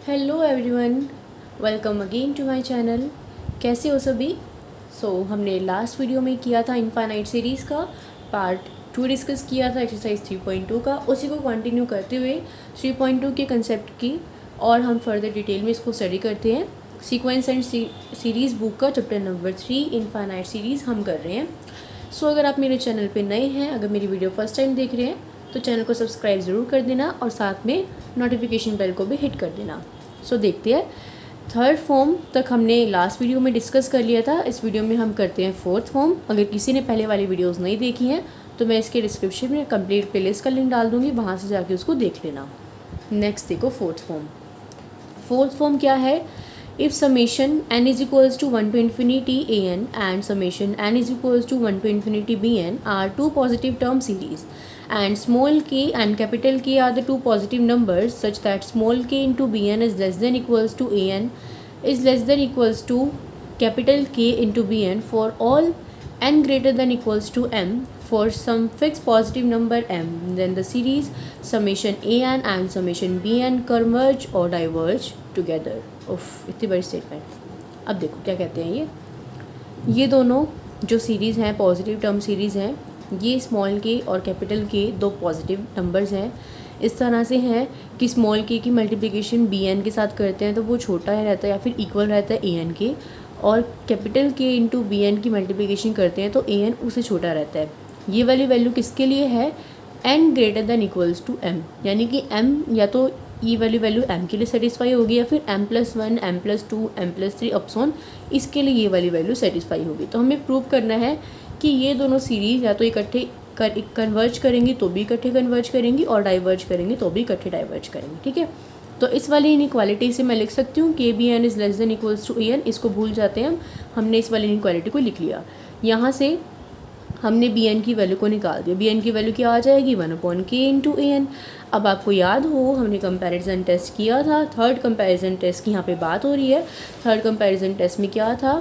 Hello everyone, welcome again to my channel. कैसे हो सभी? हमने लास्ट वीडियो में किया था इनफाइनाइट सीरीज़ का पार्ट 2 डिस्कस किया था एक्सरसाइज 3.2 का। उसी को कंटिन्यू करते हुए 3.2 के कंसेप्ट की और हम फर्दर डिटेल में इसको स्टडी करते हैं। सीक्वेंस एंड सीरीज़ बुक का चैप्टर नंबर 3 इनफाइनाइट सीरीज़ हम कर रहे हैं। अगर आप मेरे चैनल पे नए हैं, अगर मेरी वीडियो फर्स्ट टाइम देख रहे हैं तो चैनल को सब्सक्राइब ज़रूर कर देना और साथ में नोटिफिकेशन बेल को भी हिट कर देना। देखते हैं, थर्ड फॉर्म तक हमने लास्ट वीडियो में डिस्कस कर लिया था। इस वीडियो में हम करते हैं फोर्थ फॉर्म। अगर किसी ने पहले वाली वीडियोस नहीं देखी हैं तो मैं इसके डिस्क्रिप्शन में कंप्लीट प्लेलिस्ट का लिंक डाल दूँगी, वहाँ से जाके उसको देख लेना। नेक्स्ट देखो फोर्थ फॉर्म। फोर्थ फॉर्म क्या है? If summation n is equals to 1 to infinity an and summation n is equals to 1 to infinity bn are two positive term series and small k and capital K are the two positive numbers such that small k into bn is less than equals to an is less than equals to capital K into bn for all n greater than equals to m for some fixed positive number m, then the series summation an and summation bn converge or diverge together. इतनी बड़ी statement. अब देखो क्या कहते हैं ये दोनों जो सीरीज़ हैं, पॉजिटिव टर्म सीरीज़ हैं, ये स्मॉल के और कैपिटल के दो पॉजिटिव नंबर्स हैं। इस तरह से हैं कि स्मॉल के की मल्टीप्लिकेशन बी एन के साथ करते हैं तो वो छोटा है रहता है या फिर इक्वल रहता है ए एन के, और capital K into B N की मल्टीप्लिकेशन करते हैं तो ए एन उससे छोटा रहता है। ये वाली वैल्यू किसके लिए है? N greater than equals to m, यानी कि एम या तो ये वाली वैल्यू m के लिए सेटिस्फाई होगी या फिर m+1, m+2, m+3 अपसॉन इसके लिए ये वाली वैल्यू सेटिस्फाई होगी। तो हमें प्रूव करना है कि ये दोनों सीरीज़ या तो इकट्ठे कन्वर्ज करेंगी तो भी इकट्ठे कन्वर्ज करेंगी और डाइवर्ज करेंगी तो भी इकट्ठे डाइवर्ज करेंगी। ठीक है, तो इस वाली इनइक्वालिटी से मैं लिख सकती हूँ k B N is less than equals to A n. इसको भूल जाते हैं हमने इस वाली इनइक्वालिटी को लिख लिया। यहाँ से हमने बी एन की वैल्यू को निकाल दिया। बी एन की वैल्यू क्या आ जाएगी? 1/k into A N. अब आपको याद हो हमने कंपैरिजन टेस्ट किया था, थर्ड कंपैरिजन टेस्ट की यहाँ पे बात हो रही है। थर्ड कंपैरिजन टेस्ट में क्या था?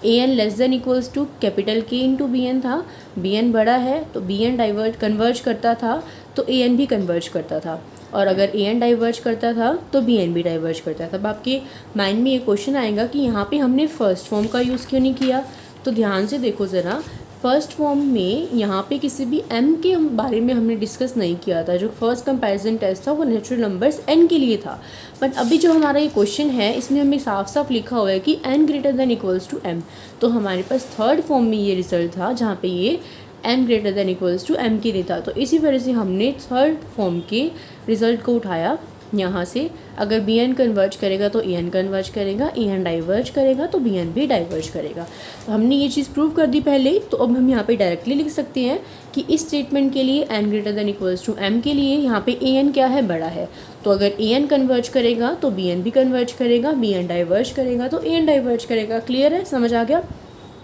A N less than equals to capital K into B N था। बी एन बड़ा है तो बी एन कन्वर्ज करता था तो ए एन भी कन्वर्ज करता था, और अगर ए एन डाइवर्ज करता था तो बी एन भी डाइवर्ज करता था। अब आपके माइंड में ये क्वेश्चन आएगा कि यहाँ पे हमने फर्स्ट फॉर्म का यूज़ क्यों नहीं किया? तो ध्यान से देखो ज़रा, फर्स्ट फॉर्म में यहाँ पे किसी भी m के बारे में हमने डिस्कस नहीं किया था। जो फर्स्ट कंपैरिजन टेस्ट था वो नेचुरल नंबर्स n के लिए था, बट अभी जो हमारा ये क्वेश्चन है इसमें हमें साफ साफ लिखा हुआ है कि n greater than equals to m। तो हमारे पास थर्ड फॉर्म में ये रिजल्ट था जहाँ पे ये n greater than equals to m के लिए था। तो इसी वजह से हमने थर्ड फॉर्म के रिजल्ट को उठाया यहाँ से। अगर बी एन कन्वर्ज करेगा तो ए एन कन्वर्ज करेगा, ए एन डाइवर्ज करेगा तो बी एन भी डाइवर्ज करेगा। तो हमने ये चीज़ प्रूव कर दी पहले ही। तो अब हम यहाँ पे डायरेक्टली लिख सकते हैं कि इस स्टेटमेंट के लिए n greater than equals to M के लिए यहाँ पे ए एन क्या है? बड़ा है। तो अगर ए एन कन्वर्ज करेगा तो बी एन भी कन्वर्ज करेगा, बी एन डाइवर्ज करेगा तो ए एन डाइवर्ज करेगा। क्लियर है? समझ आ गया?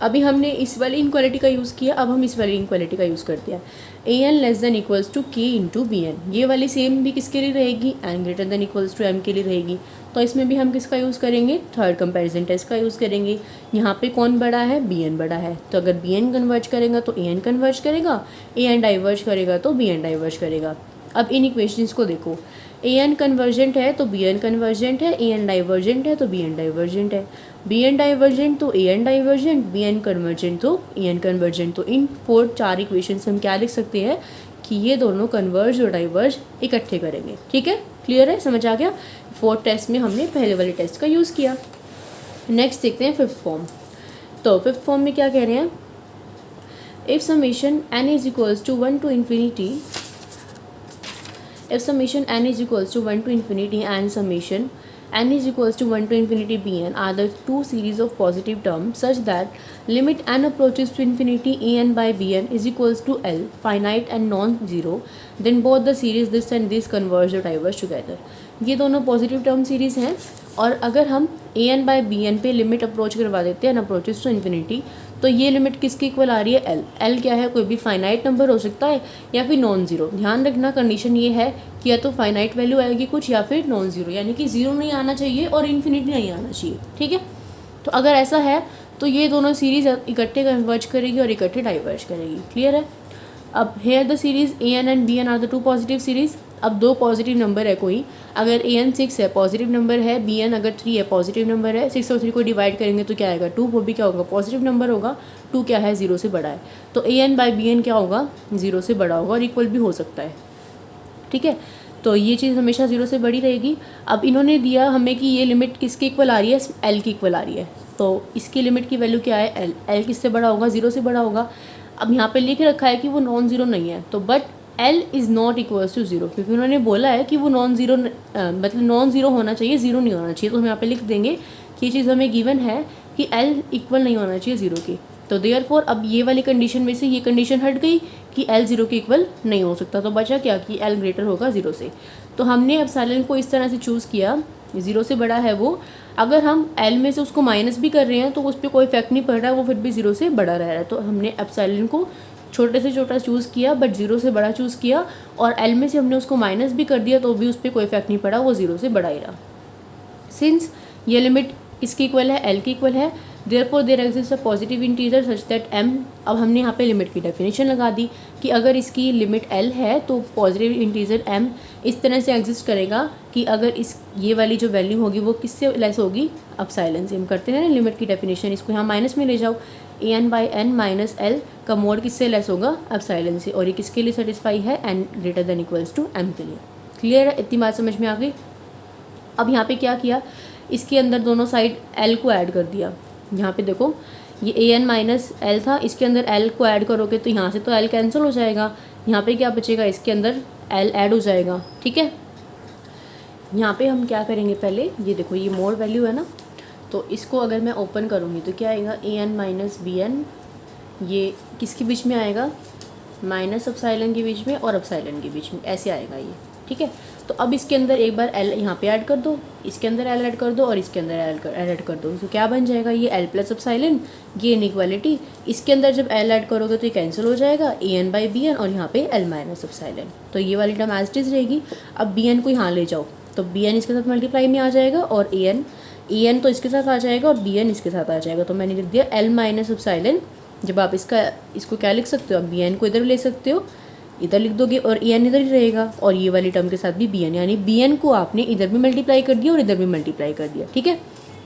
अभी हमने इस वाली इनक्वालिटी का यूज़ किया, अब हम इस वाली इनक्वालिटी का यूज़ करते हैं। A N less than equals to K into B N, ये वाली सेम भी किसके लिए रहेगी? N greater than equals to M के लिए रहेगी। तो इसमें भी हम किसका यूज़ करेंगे? थर्ड कंपैरिजन टेस्ट का यूज़ करेंगे। यहाँ पे कौन बड़ा है? बी एन बड़ा है। तो अगर बी एन कन्वर्ज करेगा तो ए एन कन्वर्ज करेगा, ए एन डाइवर्ज करेगा तो बी एन डाइवर्ज करेगा। अब इन इक्वेशंस को देखो, ए एन कन्वर्जेंट है तो बी एन कन्वर्जेंट है, ए एन डाइवर्जेंट है तो बी एन डाइवर्जेंट है, बी एन डाइवर्जेंट तो A N divergent, B N convergent तो ए एन कन्वर्जेंट। तो इन चार इक्वेशन से हम क्या लिख सकते हैं कि ये दोनों कन्वर्ज और डाइवर्ज इकट्ठे करेंगे। ठीक है, क्लियर है? समझ आ गया? फोर्थ टेस्ट में हमने पहले वाले टेस्ट का यूज़ किया। नेक्स्ट देखते हैं फिफ्थ फॉर्म। तो फिफ्थ फॉर्म में क्या कह रहे हैं? If summation n is equals to 1 to infinity, if summation n is equals to 1 to infinity and summation n is equals to 1 to infinity bn are the two series of positive terms such that limit n approaches to infinity an by bn is equals to l, finite and non-zero, then both the series this and this converge or diverge together. ये दोनों positive term series हैं, और अगर हम A N by b N पे limit approach करवा देते हैं, एन अप्रोचेस टू इन्फिनिटी, तो ये लिमिट किसके इक्वल आ रही है? एल। एल क्या है? कोई भी फाइनाइट नंबर हो सकता है या फिर नॉन ज़ीरो। ध्यान रखना कंडीशन ये है कि या तो फाइनाइट वैल्यू आएगी कुछ या फिर नॉन ज़ीरो, यानी कि ज़ीरो नहीं आना चाहिए और इन्फिनिटी नहीं आना चाहिए। ठीक है, तो अगर ऐसा है तो ये दोनों सीरीज़ इकट्ठे कन्वर्ज करेगी और इकट्ठे डाइवर्ज करेगी। क्लियर है? अब here the series a N and B n are the two positive series. अब दो पॉजिटिव नंबर है कोई, अगर ए एन 6 है पॉजिटिव नंबर है, बी एन अगर 3 है पॉजिटिव नंबर है, 6 और 3 को डिवाइड करेंगे तो क्या आएगा 2, वो भी क्या होगा पॉजिटिव नंबर होगा, 2 क्या है 0 से बड़ा है, तो A N by b N क्या होगा 0 से बड़ा होगा और इक्वल भी हो सकता है। ठीक है, तो ये चीज़ हमेशा 0 से बड़ी रहेगी। अब इन्होंने दिया हमें कि ये लिमिट किसके इक्वल आ रही है, एल की इक्वल आ रही है, तो इसकी लिमिट की वैल्यू क्या है एल, एल किससे बड़ा होगा 0 से बड़ा होगा। अब यहाँ पे लिख रखा है कि वो नॉन ज़ीरो नहीं है, तो but l is not equals to 0, क्योंकि उन्होंने बोला है कि वो नॉन ज़ीरो मतलब नॉन ज़ीरो होना चाहिए, 0 नहीं होना चाहिए, तो हम यहाँ पे लिख देंगे कि ये चीज़ हमें गिवन है कि एल इक्वल नहीं होना चाहिए 0 की। तो देयरफॉर अब ये वाली कंडीशन में से ये कंडीशन हट गई कि एल 0 के इक्वल नहीं हो सकता, तो बचा क्या कि एल ग्रेटर होगा 0 से। तो हमने एप्सिलॉन को इस तरह से चूज़ किया, 0 से बड़ा है वो, अगर हम एल में से उसको माइनस भी कर रहे हैं तो उस पर कोई इफेक्ट नहीं पड़ रहा है, वो फिर भी 0 से बड़ा रह रहा है। तो हमने एप्सिलॉन को छोटे से छोटा चूज़ किया बट 0 से बड़ा चूज़ किया, और एल में से हमने उसको माइनस भी कर दिया तो भी उस पर कोई इफेक्ट नहीं पड़ा, वो 0 से बड़ा ही रहा। सिंस ये लिमिट किसकी इक्वल है एल की इक्वल है, therefore there exist a positive integer such that m। अब हमने यहाँ पे लिमिट की डेफिनेशन लगा दी कि अगर इसकी लिमिट l है तो पॉजिटिव इंटीजर m इस तरह से एग्जिस्ट करेगा कि अगर इस ये वाली जो वैल्यू होगी वो किससे लेस होगी, एप्सिलॉन से। हम करते हैं ना लिमिट की डेफिनेशन, इसको यहाँ माइनस में ले जाओ, A N by N minus L का मोड किससे लेस होगा एप्सिलॉन से, और ये किसके लिए सेटिस्फाई है n greater than equals to m के लिए। क्लियर है, इतनी बात समझ में आ गई। अब यहाँ पे क्या किया, इसके अंदर दोनों साइड l को ऐड कर दिया। यहाँ पे देखो ये ए एन माइनस एल था, इसके अंदर l को ऐड करोगे तो यहाँ से तो l कैंसिल हो जाएगा, यहाँ पे क्या बचेगा इसके अंदर l ऐड हो जाएगा। ठीक है, यहाँ पे हम क्या करेंगे पहले, ये देखो ये मोर वैल्यू है ना, तो इसको अगर मैं ओपन करूँगी तो क्या आएगा A N minus B N, ये किसके बीच में आएगा माइनस एप्सिलॉन के बीच में और एप्सिलॉन के बीच में, ऐसे आएगा ये। ठीक है, तो अब इसके अंदर एक बार l यहाँ पे ऐड कर दो, इसके अंदर l ऐड कर दो और इसके अंदर ऐड कर दो, तो क्या बन जाएगा ये l प्लस एप्सिलॉन, ये इनइक्वालिटी। इसके अंदर जब l ऐड करोगे तो ये कैंसिल हो जाएगा, A N by b N और यहाँ पे l माइनस एप्सिलॉन, तो ये वाली टर्म एज इट इज रहेगी। अब बी एन को यहाँ ले जाओ तो बी एन इसके साथ मल्टीप्लाई में आ जाएगा और ए एन तो इसके साथ आ जाएगा और बी एन इसके साथ आ जाएगा, तो मैंने लिख दिया l माइनस एप्सिलॉन। जब आप इसको क्या लिख सकते हो, आप बी एन को इधर ले सकते हो, इधर लिख दोगे और ए एन इधर ही रहेगा, और ये वाली टर्म के साथ भी बी एन, यानी बी एन को आपने इधर भी मल्टीप्लाई कर दिया और इधर भी मल्टीप्लाई कर दिया। ठीक है,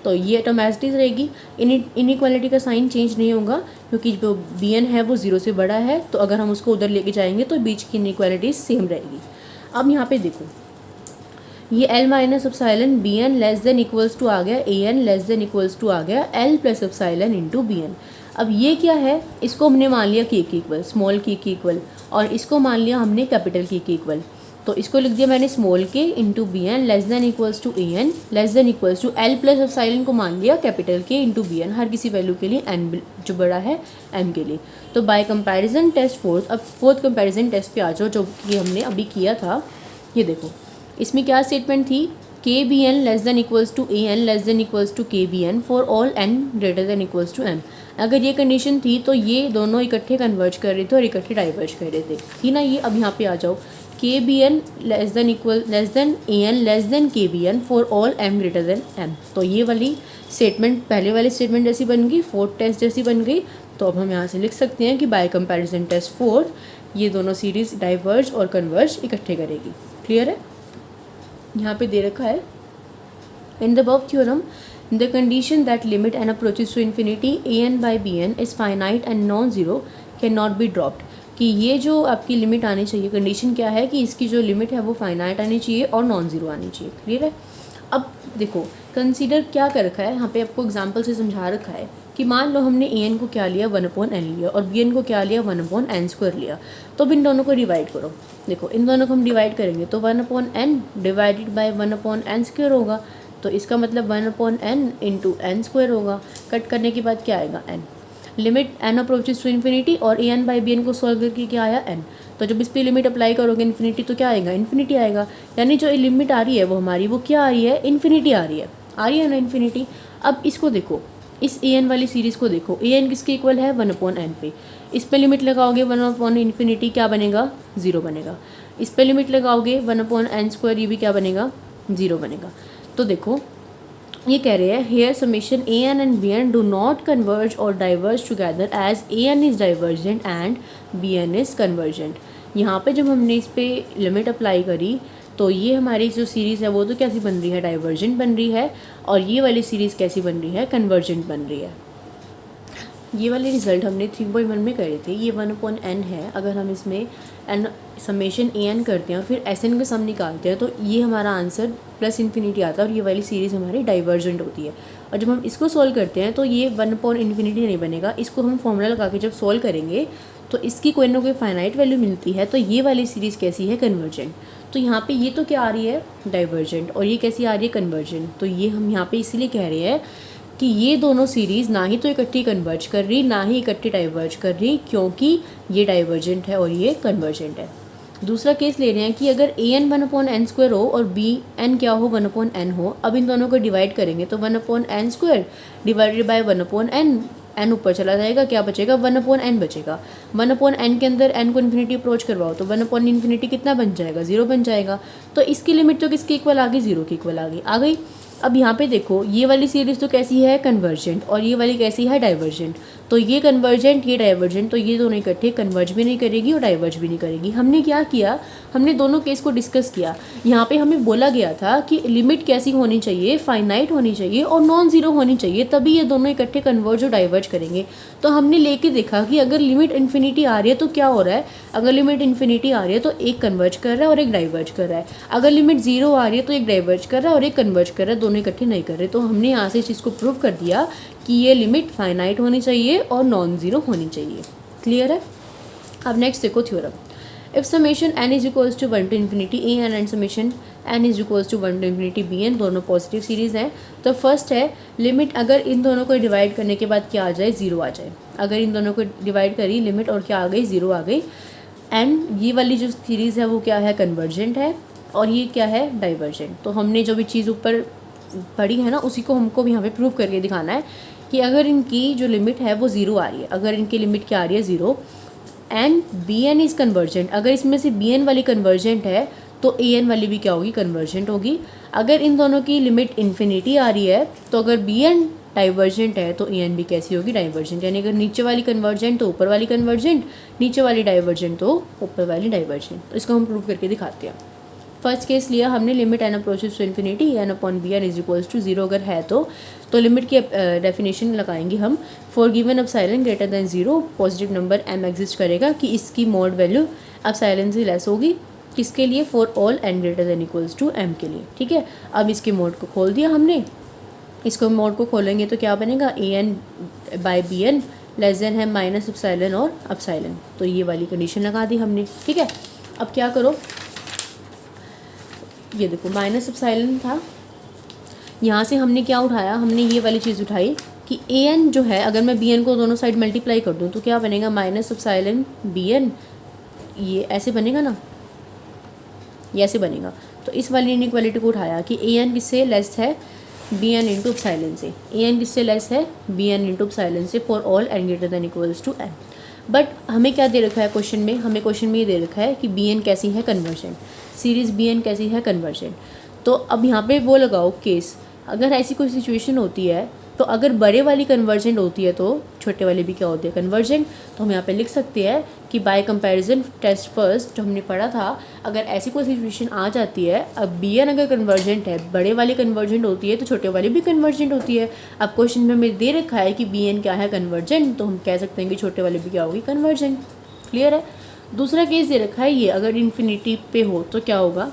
तो ये टर्म एज इट इज रहेगी, इनइक्वालिटी का साइन चेंज नहीं होगा क्योंकि जो बी एन है वो 0 से बड़ा है, तो अगर हम उसको उधर लेके जाएंगे तो बीच की इनइक्वालिटी सेम रहेगी। अब यहाँ पे देखो ये l minus epsilon B N less than equals to आ गया, A N less than equals to आ गया l plus epsilon into B N. अब ये क्या है, इसको हमने मान लिया के इक्वल, स्मॉल के इक्वल, और इसको मान लिया हमने कैपिटल के इक्वल, तो इसको लिख दिया मैंने small k into B N less than equals to A N less than equals to l plus epsilon को मान लिया capital K into B N, हर किसी वैल्यू के लिए एन जो बड़ा है एम के लिए। तो बाय कंपैरिजन टेस्ट फोर्थ, अब फोर्थ कंपैरिजन टेस्ट पे आ जाओ जो कि हमने अभी किया था। ये देखो इसमें क्या स्टेटमेंट थी, K B N less than equals to A N less than equals to K B N for all N greater than equals to M. अगर ये कंडीशन थी तो ये दोनों इकट्ठे कन्वर्ज कर रहे थे और इकट्ठे डाइवर्ज कर रहे थे, थी ना ये। अब यहाँ पे आ जाओ, k B N less than a N less than k B N for all m greater than m, तो ये वाली स्टेटमेंट पहले वाली स्टेटमेंट जैसी बन गई, फोर्थ टेस्ट जैसी बन गई। तो अब हम यहाँ से लिख सकते हैं कि बाय कंपैरिजन टेस्ट फोर्थ ये दोनों सीरीज डाइवर्ज और कन्वर्ज इकट्ठे करेगी। क्लियर है, यहाँ पे दे रखा है in the above theorem the condition that limit n approaches to infinity a n by b n is finite and non-zero cannot be dropped, कि ये जो आपकी लिमिट आनी चाहिए, कंडीशन क्या है कि इसकी जो लिमिट है वो फाइनाइट आनी चाहिए और नॉन ज़ीरो आनी चाहिए। क्लियर है, अब देखो कंसीडर क्या कर रखा है यहाँ पे, आपको एग्जांपल से समझा रखा है कि मान लो हमने ए एन को क्या लिया 1/n लिया और बी एन को क्या लिया 1/n² लिया, तो अब इन दोनों को डिवाइड करो। देखो इन दोनों को हम डिवाइड करेंगे तो 1/n डिवाइडेड बाई 1/n² होगा, तो इसका मतलब 1/n इंटू n² होगा। कट करने के बाद क्या आएगा n, limit n approaches to infinity, और a N by b n को सॉल्व करके क्या आया n, तो जब इस पर लिमिट अप्लाई करोगे इन्फिनिटी तो क्या आएगा इन्फिनिटी आएगा, यानी जो लिमिट आ रही है वो हमारी वो क्या आ रही है इन्फिनिटी आ रही है ना इन्फिनिटी। अब इसको देखो, इस ए एन वाली सीरीज़ को देखो, ए एन किसके इक्वल है 1/n पे, इस पर लिमिट लगाओगे 1/∞ क्या बनेगा 0 बनेगा, इस पर लिमिट लगाओगे 1/n², ये भी क्या बनेगा 0 बनेगा। तो देखो ये कह रहे हैं here summation A N and B N do not converge और diverge together as A N is divergent and B N is convergent. यहाँ पे जब हमने इस पर लिमिट अप्लाई करी तो ये हमारी जो सीरीज़ है वो तो कैसी बन रही है, डाइवर्जेंट बन रही है, और ये वाली सीरीज़ कैसी बन रही है, कन्वर्जेंट बन रही है। ये वाले रिज़ल्ट हमने 3.1 में करे थे। ये 1/n है। अगर हम इसमें एन समेशन an करते हैं और फिर sn का सम निकालते हैं तो ये हमारा आंसर प्लस इन्फिनिटी आता है और ये वाली सीरीज़ हमारी डाइवर्जेंट होती है। और जब हम इसको सॉल्व करते हैं तो ये 1/∞ नहीं बनेगा। इसको हम फॉर्मूला लगा के जब सॉल्व करेंगे तो इसकी कोई ना कोई फाइनाइट वैल्यू मिलती है, तो ये वाली सीरीज़ कैसी है, कन्वर्जेंट। तो यहाँ पे ये तो क्या आ रही है, डाइवर्जेंट, और ये कैसी आ रही है, कन्वर्जेंट। तो ये हम यहाँ पे इसीलिए कह रहे हैं कि ये दोनों सीरीज़ ना ही तो इकट्ठी कन्वर्ज कर रही, ना ही इकट्ठी डाइवर्ज कर रही, क्योंकि ये डाइवर्जेंट है और ये कन्वर्जेंट है। दूसरा केस ले रहे हैं कि अगर an 1/n² हो और bn क्या हो, 1/n हो। अब इन दोनों को डिवाइड करेंगे तो 1/n² divided by 1/n, n ऊपर चला जाएगा, क्या बचेगा, 1/n बचेगा। 1/n के अंदर n को इन्फिनिटी अप्रोच करवाओ तो 1/∞ कितना बन जाएगा, 0 बन जाएगा। तो इसकी लिमिट तो किसके इक्वल आ गई, 0 के इक्वल आ गई। अब यहाँ पे देखो ये वाली सीरीज़ तो कैसी है, कन्वर्जेंट, और ये वाली कैसी है, डाइवर्जेंट। तो ये कन्वर्जेंट, ये डाइवर्जेंट, तो ये दोनों इकट्ठे कन्वर्ज भी नहीं करेगी और डाइवर्ज भी नहीं करेगी। हमने क्या किया, हमने दोनों केस को डिस्कस किया। यहाँ पे हमें बोला गया था कि लिमिट कैसी होनी चाहिए, फाइनाइट होनी चाहिए और नॉन ज़ीरो होनी चाहिए, तभी ये दोनों इकट्ठे कन्वर्ज और डाइवर्ज करेंगे। तो हमने लेके देखा कि अगर लिमिट इन्फिनिटी आ रही है तो क्या हो रहा है, अगर लिमिट इन्फिनिटी आ रही है तो एक कन्वर्ज कर रहा है और एक डाइवर्ज कर रहा है। अगर लिमिट 0 आ रही है तो एक डाइवर्ज कर रहा है और एक कन्वर्ज कर रहा है, दोनों इकट्ठे नहीं कर रहे। तो हमने यहाँ से इस चीज़ को प्रूव कर दिया कि ये लिमिट फाइनाइट होनी चाहिए और नॉन ज़ीरो होनी चाहिए। क्लियर है। अब नेक्स्ट देखो theorem. If summation n is equals to 1 to infinity an and summation n is equals to 1 to infinity bn, दोनों पॉजिटिव सीरीज़ हैं, तो फर्स्ट है लिमिट अगर इन दोनों को डिवाइड करने के बाद क्या आ जाए, 0 आ जाए। अगर इन दोनों को डिवाइड करी लिमिट और क्या आ गई, 0 आ गई। एंड ये वाली जो सीरीज़ है वो क्या है, कन्वर्जेंट है, और ये क्या है, डाइवर्जेंट। तो हमने जो भी चीज़ ऊपर पढ़ी है ना उसी को हमको भी यहाँ पे प्रूव करके दिखाना है कि अगर इनकी जो लिमिट है वो 0 आ रही है, अगर इनकी लिमिट क्या आ रही है, 0, एंड bn इज़ कन्वर्जेंट, अगर इसमें से bn वाली कन्वर्जेंट है तो an वाली भी क्या होगी, कन्वर्जेंट होगी। अगर इन दोनों की लिमिट इन्फिनिटी आ रही है तो अगर bn डाइवर्जेंट है तो an भी कैसी होगी, डाइवर्जेंट। यानी अगर नीचे वाली कन्वर्जेंट तो ऊपर वाली कन्वर्जेंट, नीचे वाली डाइवर्जेंट तो ऊपर वाली डाइवर्जेंट। तो इसको हम प्रूव करके दिखाते हैं। फर्स्ट केस लिया हमने, limit n approaches to infinity n/bn is equals to 0 अगर है तो लिमिट की डेफिनेशन लगाएंगे हम। For given epsilon greater than 0 positive number m exist करेगा कि इसकी मोड वैल्यू एप्सिलॉन से लेस होगी, किसके लिए, for all n greater than equals to m के लिए। ठीक है। अब इसके मोड को खोल दिया हमने, इसको मोड को खोलेंगे तो क्या बनेगा, an/bn लेस देन है माइनस एप्सिलॉन और एप्सिलॉन। तो ये वाली कंडीशन लगा दी हमने। ठीक है। अब क्या करो, ये देखो माइनस एप्सिलॉन था, यहाँ से हमने क्या उठाया, हमने ये वाली चीज़ उठाई कि an जो है अगर मैं bn को दोनों साइड मल्टीप्लाई कर दूँ तो क्या बनेगा, माइनस एप्सिलॉन bn, ये ऐसे बनेगा ना, ये ऐसे बनेगा। तो इस वाली इनइक्वालिटी को उठाया कि an किससे लेस है, bn इंटू एप्सिलॉन से, an किससे लेस है, bn इंटू एप्सिलॉन से, for all n greater than equals to m। But हमें क्या दे रखा है क्वेश्चन में, हमें क्वेश्चन में ये दे रखा है कि bn कैसी है, कन्वर्जेंट, सीरीज़ bn कैसी है, कन्वर्जेंट। तो अब यहाँ पे वो लगाओ केस, अगर ऐसी कोई सिचुएशन होती है तो अगर बड़े वाली कन्वर्जेंट होती है तो छोटे वाली भी क्या होती है, कन्वर्जेंट। तो हम यहाँ पे लिख सकते हैं कि बाय कंपैरिजन टेस्ट फर्स्ट जो हमने पढ़ा था, अगर ऐसी कोई सिचुएशन आ जाती है, अब bn अगर कन्वर्जेंट है, बड़े वाली कन्वर्जेंट होती है तो छोटे वाली भी कन्वर्जेंट होती है। अब क्वेश्चन में हमें दे रखा है कि bn क्या है, कन्वर्जेंट, तो हम कह सकते हैं कि छोटे वाली भी क्या होगी, कन्वर्जेंट। क्लियर है। दूसरा केस दे रखा है ये, अगर इन्फिनिटी पे हो तो क्या होगा,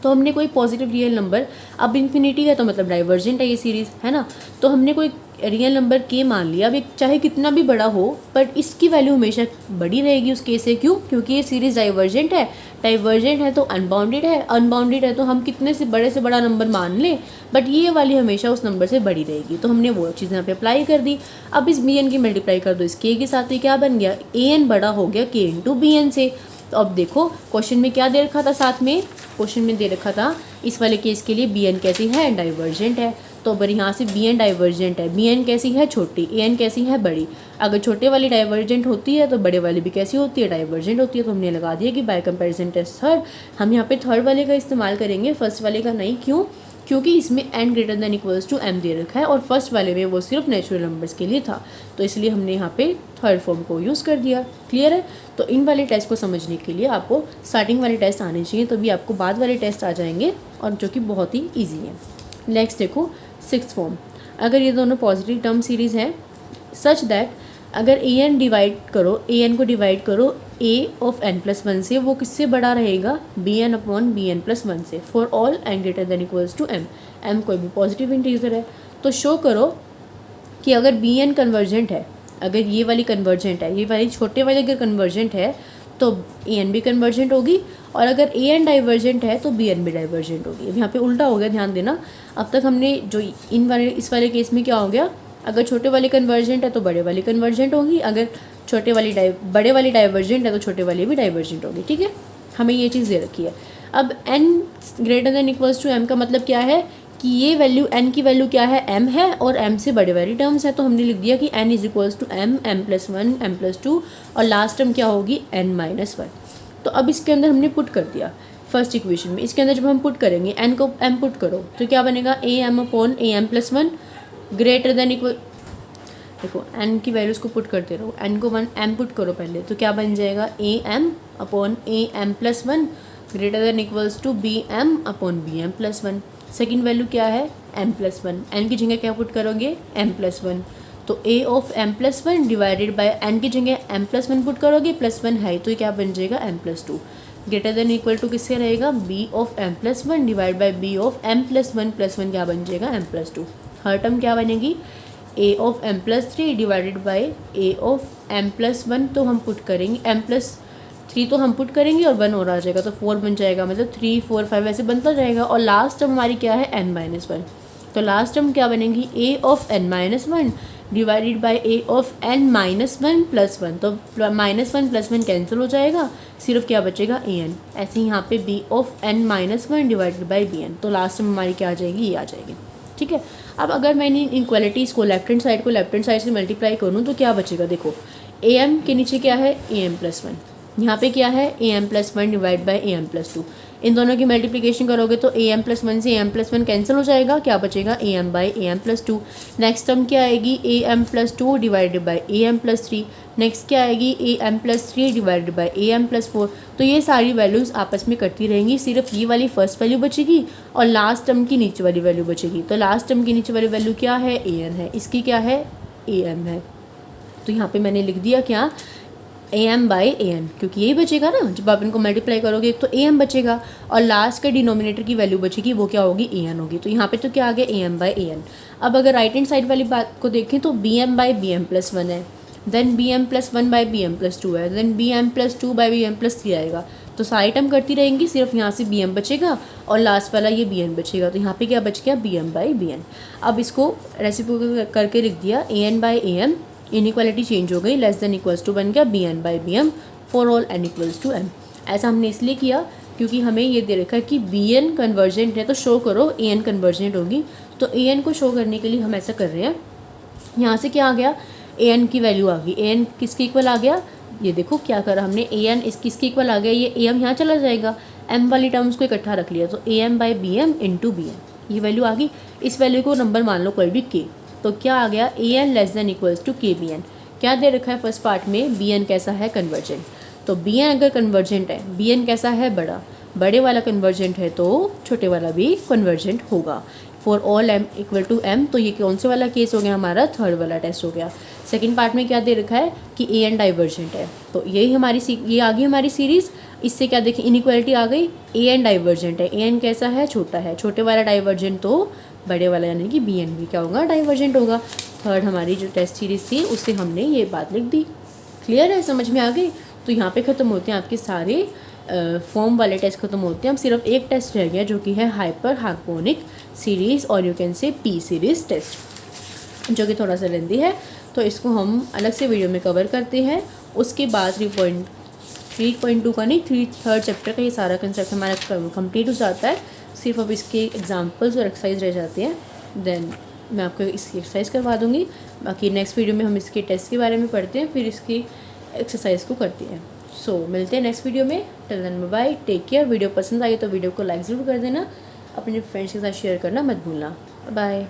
तो हमने कोई पॉजिटिव रियल नंबर, अब इन्फिनिटी है तो मतलब डाइवर्जेंट है ये सीरीज़, है ना। तो हमने कोई रियल नंबर k मान लिया, अब चाहे कितना भी बड़ा हो पर इसकी वैल्यू हमेशा बड़ी रहेगी उस k से। क्यों, क्योंकि ये सीरीज़ डाइवर्जेंट है, डाइवर्जेंट है तो अनबाउंडेड है, अनबाउंडेड है तो हम कितने से बड़ा नंबर मान लें, बट ये वाली हमेशा उस नंबर से बड़ी रहेगी। तो हमने वो चीज़ यहाँ पे अप्लाई कर दी। अब इस bn की मल्टीप्लाई कर दो इस k के साथ, ये क्या बन गया, an बड़ा हो गया k इंटू bn से। तो अब देखो क्वेश्चन में क्या दे रखा था, साथ में क्वेश्चन में दे रखा था इस वाले केस के लिए bn कैसी है, डाइवर्जेंट है। तो अगर यहाँ से bn डाइवर्जेंट है, bn कैसी है, छोटी, an कैसी है, बड़ी। अगर छोटे वाली डाइवर्जेंट होती है तो बड़े वाली भी कैसी होती है, डाइवर्जेंट होती है। तो हमने लगा दिया कि बाय कंपैरिजन टेस्ट थर्ड, हम यहाँ पे थर्ड वाले का इस्तेमाल करेंगे, फर्स्ट वाले का नहीं। क्यों, क्योंकि इसमें n greater than equals to m दे रखा है और फर्स्ट वाले में वो सिर्फ नेचुरल नंबर्स के लिए था, तो इसलिए हमने यहाँ पे थर्ड फॉर्म को यूज़ कर दिया। क्लियर है? तो इन वाले टेस्ट को समझने के लिए आपको स्टार्टिंग वाले टेस्ट आने चाहिए, तभी आपको बाद वाले टेस्ट आ जाएंगे, और जो कि बहुत ही ईजी है। नेक्स्ट देखो सिक्स्थ फॉर्म। अगर ये दोनों पॉजिटिव टर्म सीरीज़ हैं सच दैट अगर an डिवाइड करो, an को डिवाइड करो a ऑफ n+1 से, वो किससे बड़ा रहेगा, bn अपॉन bn+1 से, for all n greater than equals to m। m कोई भी पॉजिटिव इंटीजर है, तो शो करो कि अगर bn कन्वर्जेंट है, अगर ये वाली कन्वर्जेंट है, ये वाली छोटे वाली अगर कन्वर्जेंट है तो an भी कन्वर्जेंट होगी, और अगर an डाइवर्जेंट है तो bn भी डाइवर्जेंट होगी। अब यहाँ पे उल्टा हो गया, ध्यान देना। अब तक हमने जो इस वाले केस में क्या हो गया, अगर छोटे वाली कन्वर्जेंट है तो बड़े वाली कन्वर्जेंट होगी, अगर बड़े वाली डाइवर्जेंट है तो छोटे वाली भी डाइवर्जेंट होगी। ठीक है, हमें ये चीज़ दे रखी है। अब n greater than equals to m का मतलब क्या है कि ये वैल्यू n की वैल्यू क्या है, m है, और m से बड़े वाली टर्म्स है, तो हमने लिख दिया कि n is equals to m, m+1, m+2, और लास्ट टर्म क्या होगी n-1। तो अब इसके अंदर हमने पुट कर दिया फर्स्ट इक्वेशन में। इसके अंदर जब हम पुट करेंगे n को m पुट करो तो क्या बनेगा, am upon am+1 greater than equal, देखो n की वैल्यूज़ को पुट करते रहो, n को 1 m पुट करो पहले, तो क्या बन जाएगा am upon am+1 greater than equals to bm upon bm+1। Second value क्या है m+1, n की जगह क्या पुट करोगे m+1, तो a of m+1 divided by n की जगह m+1 पुट करोगे, +1 है तो क्या बन जाएगा m+2 greater than equal to किससे रहेगा, b of m+1 divide by b of m+1, +1 क्या बन जाएगा m+2। हर टर्म क्या बनेगी, a of m+3 divided by a of m+1, तो हम पुट करेंगे m+3 तो हम पुट करेंगे और 1 और आ जाएगा, तो 4 बन जाएगा, मतलब 3, 4, 5 ऐसे बनता जाएगा। और लास्ट टर्म हमारी क्या है n-1, तो लास्ट टर्म क्या बनेगी, a of n-1 divided by a of n-1 +1, तो -1 +1 कैंसिल हो जाएगा, सिर्फ क्या बचेगा an। ऐसे ही यहाँ पे b of n-1 divided by bn, तो लास्ट टर्म हमारी क्या आ जाएगी, ये आ जाएगी। ठीक है, अब अगर मैंने इनक्वालिटीज़ को लेफ्ट हैंड साइड से मल्टीप्लाई करूँ तो क्या बचेगा, देखो am के नीचे क्या है am+1, यहाँ पे क्या है am+1 डिवाइड बाय am+2, इन दोनों की मल्टीप्लिकेशन करोगे तो am+1 से am+1 कैंसिल हो जाएगा, क्या बचेगा am by am+2। Next term क्या आएगी am+2 divided by am+3, next क्या आएगी am+3 डिवाइडेड बाई am+4। तो ये सारी वैल्यूज़ आपस में करती रहेंगी, सिर्फ ये वाली फर्स्ट वैल्यू बचेगी और लास्ट टर्म की नीचे वाली वैल्यू बचेगी। तो लास्ट टर्म की नीचे वाली वैल्यू क्या है an है, इसकी क्या है am है, तो यहाँ पे मैंने लिख दिया क्या am बाई an, क्योंकि यही बचेगा ना, जब आप इनको मल्टीप्लाई करोगे तो am बचेगा और लास्ट का डिनोमिनेटर की वैल्यू बचेगी, वो क्या होगी an होगी। तो यहाँ पे तो क्या आ गया am बाई an। अब अगर राइट हैंड साइड वाली बात को देखें तो bm बाई bm+1 है, देन bm+1 बाई bm+2 है, देन bm+2 बाई bm+3 आएगा। तो सारी टर्म करती रहेंगी, सिर्फ यहाँ से bm बचेगा और लास्ट वाला ये bn बचेगा। तो यहाँ पे क्या बच गया bm बाई bn। अब इसको रेसिप्रोकल करके लिख दिया an by am, inequality change हो गई, लेस देन इक्वल्स टू बन गया bn by bm for all n equals to m। ऐसा हमने इसलिए किया क्योंकि हमें ये दे रखा है कि bn कन्वर्जेंट है तो शो करो an कन्वर्जेंट होगी। तो an को शो करने के लिए हम ऐसा कर रहे हैं, यहाँ से क्या आ गया an की वैल्यू आ गई, an किसके इक्वल आ गया, ये देखो क्या करा हमने, an किसके इक्वल आ गया, ये am यहाँ चला जाएगा, m वाली टर्म्स को इकट्ठा रख लिया, तो am by bm into bn ये वैल्यू आ गई। इस वैल्यू को नंबर मान लो कोई भी k, तो क्या आ गया an less than equals to k bn। क्या दे रखा है फर्स्ट पार्ट में, bn कैसा है कन्वर्जेंट, तो bn अगर कन्वर्जेंट है, bn कैसा है बड़ा, बड़े वाला कन्वर्जेंट है तो छोटे वाला भी कन्वर्जेंट होगा। For all m equal to m, तो ये कौन से वाला केस हो गया हमारा, थर्ड वाला टेस्ट हो गया। सेकंड पार्ट में क्या दे रखा है कि an डाइवर्जेंट है, तो यही हमारी ये आ गई हमारी सीरीज़। इससे क्या देखें इनइक्वालिटी आ गई, an डाइवर्जेंट है, an कैसा है छोटा है, छोटे वाला डाइवर्जेंट तो बड़े वाला यानी कि bn भी क्या होगा डाइवर्जेंट होगा। थर्ड हमारी जो टेस्ट सीरीज़ थी उससे हमने ये बात लिख दी। क्लियर है, समझ में आ गई। तो यहाँ पे ख़त्म होते हैं आपके सारे फॉर्म वाले टेस्ट ख़त्म होते हैं। अब सिर्फ एक टेस्ट रह गया जो कि है हाइपर हार्मोनिक सीरीज़ और you can say p series test, जो कि थोड़ा सा लेंदी है, तो इसको हम अलग से वीडियो में कवर करते हैं। उसके बाद 3.2 का नहीं, थर्ड चैप्टर का ये सारा कंसेप्ट हमारा कंप्लीट हो जाता है। सिर्फ अब इसके एग्जांपल्स और एक्सरसाइज रह जाते हैं, देन मैं आपको इसकी एक्सरसाइज करवा दूँगी। बाकी नेक्स्ट वीडियो में हम इसके टेस्ट के बारे में पढ़ते हैं, फिर इसकी एक्सरसाइज को करते हैं। सो मिलते हैं नेक्स्ट वीडियो में, till then bye, take care. Video पसंद आई तो वीडियो को लाइक ज़रूर कर देना, अपने फ्रेंड्स के साथ शेयर करना मत भूलना। बाय।